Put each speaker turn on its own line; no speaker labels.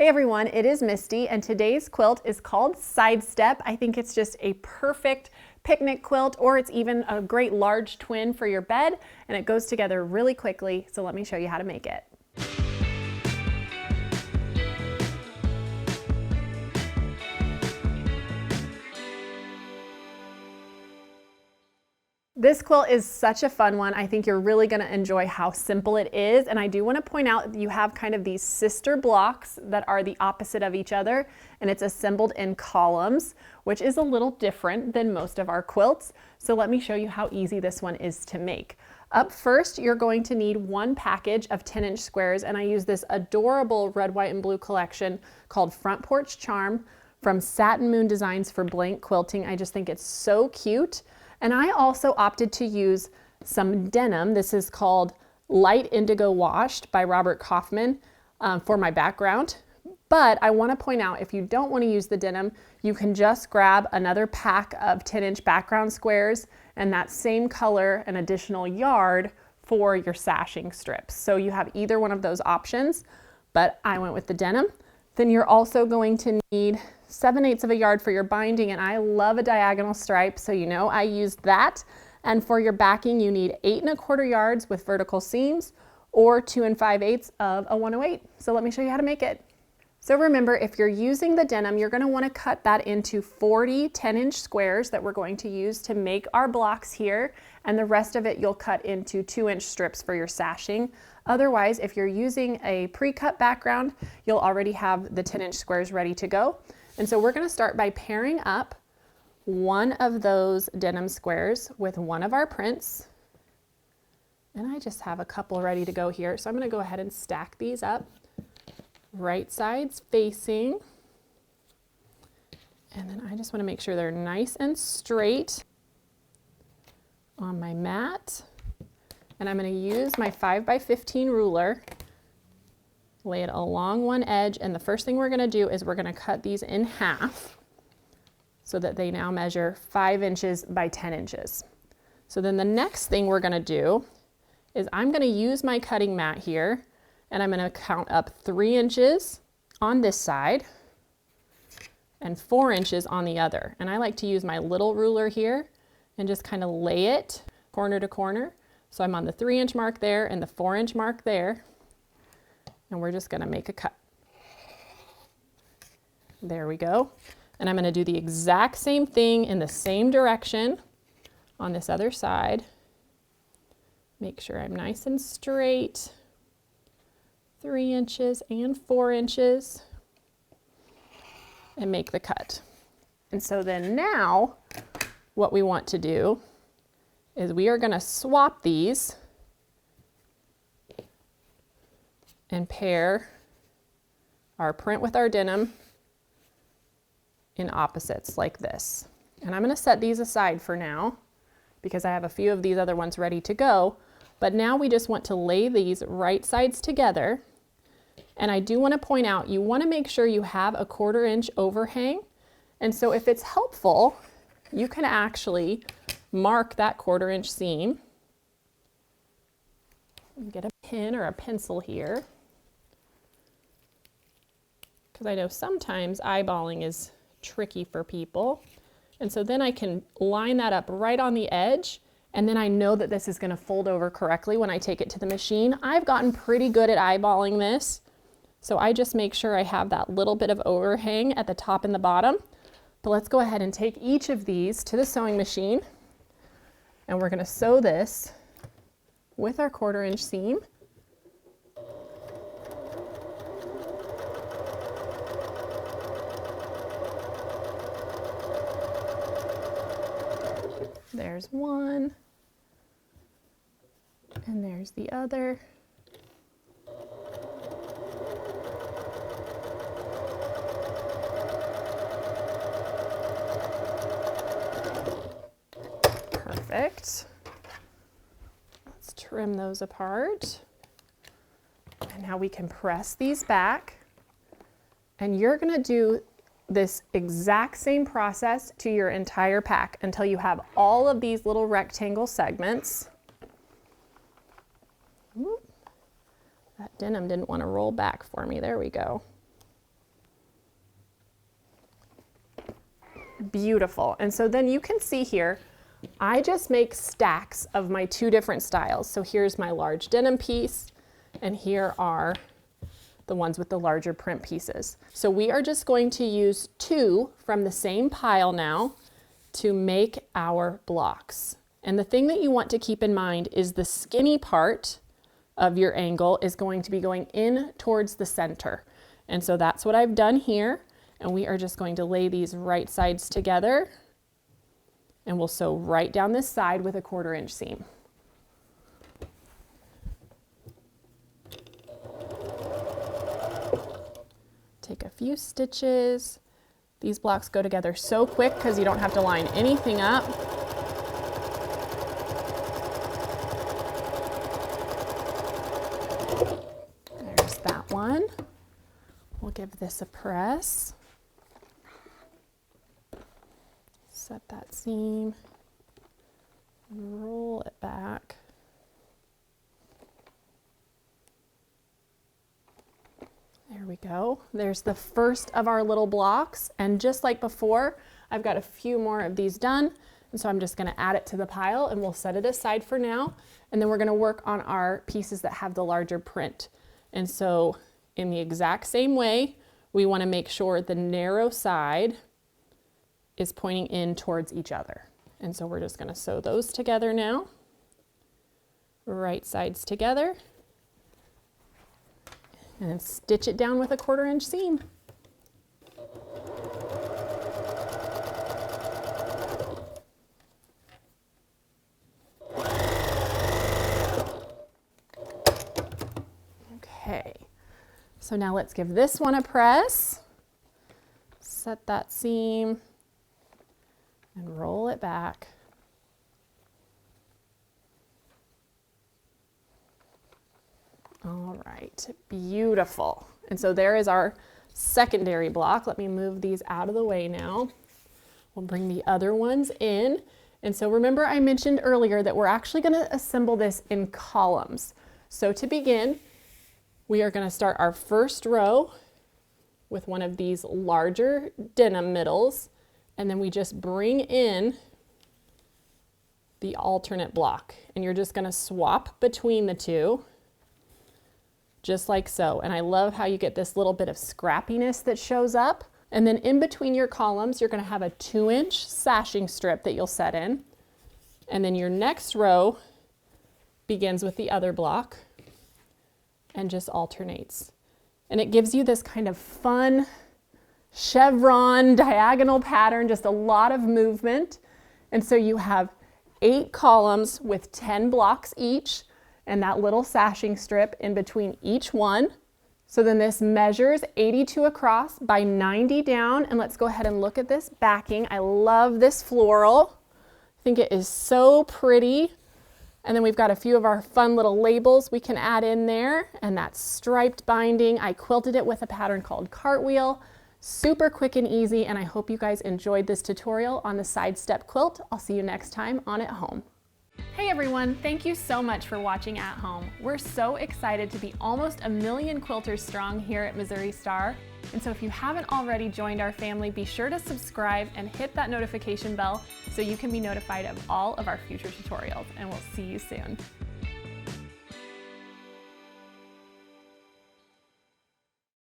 Hey everyone, it is Misty and today's quilt is called Sidestep. I think it's just a perfect picnic quilt, or it's even a great large twin for your bed, and it goes together really quickly. So let me show you how to make it. This quilt is such a fun one. I think you're really going to enjoy how simple it is. And I do want to point out you have kind of these sister blocks that are the opposite of each other, and it's assembled in columns, which is a little different than most of our quilts. So let me show you how easy this one is to make. Up first, you're going to need one package of 10-inch squares, and I use this adorable red, white, and blue collection called Front Porch Charm from Satin Moon Designs for Blank Quilting. I just think it's so cute. And I also opted to use some denim. This is called Light Indigo Washed by Robert Kaufman for my background. But I want to point out, if you don't want to use the denim, you can just grab another pack of 10-inch background squares and that same color, an additional yard for your sashing strips. So you have either one of those options, but I went with the denim. Then you're also going to need 7/8 of a yard for your binding, and I love a diagonal stripe, so you know I used that. And for your backing, you need 8 1/4 yards with vertical seams, or 2 5/8 of a 108. So let me show you how to make it. So remember, if you're using the denim, you're going to want to cut that into 40 10-inch squares that we're going to use to make our blocks here, and the rest of it you'll cut into 2-inch strips for your sashing. Otherwise, if you're using a pre-cut background, you'll already have the 10-inch squares ready to go. And so we're going to start by pairing up one of those denim squares with one of our prints. And I just have a couple ready to go here. So I'm going to go ahead and stack these up, right sides facing. And then I just want to make sure they're nice and straight on my mat. And I'm going to use my 5x15 ruler, lay it along one edge, and the first thing we're going to do is we're going to cut these in half so that they now measure 5 inches by 10 inches. So then the next thing we're going to do is I'm going to use my cutting mat here, and I'm going to count up 3 inches on this side and 4 inches on the other. And I like to use my little ruler here and just kind of lay it corner to corner. So I'm on the 3-inch mark there and the 4-inch mark there, and we're just going to make a cut. There we go. And I'm going to do the exact same thing in the same direction on this other side. Make sure I'm nice and straight. 3 inches and 4 inches, and make the cut. And so then now what we want to do is we are going to swap these and pair our print with our denim in opposites like this. And I'm going to set these aside for now because I have a few of these other ones ready to go. But now we just want to lay these right sides together. And I do want to point out, you want to make sure you have a 1/4 inch overhang. And so if it's helpful, you can actually mark that 1/4 inch seam. Get a pen or a pencil here, because I know sometimes eyeballing is tricky for people. And so then I can line that up right on the edge, and then I know that this is going to fold over correctly when I take it to the machine. I've gotten pretty good at eyeballing this, so I just make sure I have that little bit of overhang at the top and the bottom. But let's go ahead and take each of these to the sewing machine, and we're going to sew this with our 1/4 inch seam. There's one, and there's the other. Perfect. Let's trim those apart. And now we can press these back. And you're going to do this exact same process to your entire pack until you have all of these little rectangle segments. That denim didn't want to roll back for me. There we go. Beautiful. And so then you can see here, I just make stacks of my two different styles. So here's my large denim piece, and here are the ones with the larger print pieces. So we are just going to use two from the same pile now to make our blocks. And the thing that you want to keep in mind is the skinny part of your angle is going to be going in towards the center. And so that's what I've done here. And we are just going to lay these right sides together, and we'll sew right down this side with a 1/4 inch seam. Take a few stitches. These blocks go together so quick because you don't have to line anything up. There's that one. We'll give this a press. Set that seam, roll it back. There we go. There's the first of our little blocks, and just like before, I've got a few more of these done, and so I'm just going to add it to the pile, and we'll set it aside for now, and then we're going to work on our pieces that have the larger print. And so in the exact same way, we want to make sure the narrow side is pointing in towards each other. And so we're just going to sew those together now. Right sides together. And then stitch it down with a 1/4 inch seam. Okay, so now let's give this one a press. Set that seam and roll it back. All right, beautiful. And so there is our secondary block. Let me move these out of the way now. We'll bring the other ones in. And so remember I mentioned earlier that we're actually going to assemble this in columns. So to begin, we are going to start our first row with one of these larger denim middles, and then we just bring in the alternate block, and you're just going to swap between the two, just like so. And I love how you get this little bit of scrappiness that shows up. And then in between your columns, you're going to have a 2-inch sashing strip that you'll set in, and then your next row begins with the other block and just alternates. And it gives you this kind of fun chevron diagonal pattern, just a lot of movement. And so you have 8 columns with 10 blocks each, and that little sashing strip in between each one. So then this measures 82 across by 90 down, and let's go ahead and look at this backing. I love this floral. I think it is so pretty. And then we've got a few of our fun little labels we can add in there, and that striped binding. I quilted it with a pattern called Cartwheel. Super quick and easy, and I hope you guys enjoyed this tutorial on the side step quilt. I'll see you next time on At Home. Hey everyone, thank you so much for watching At Home. We're so excited to be almost 1 million quilters strong here at Missouri Star. And so if you haven't already joined our family, be sure to subscribe and hit that notification bell so you can be notified of all of our future tutorials, and we'll see you soon.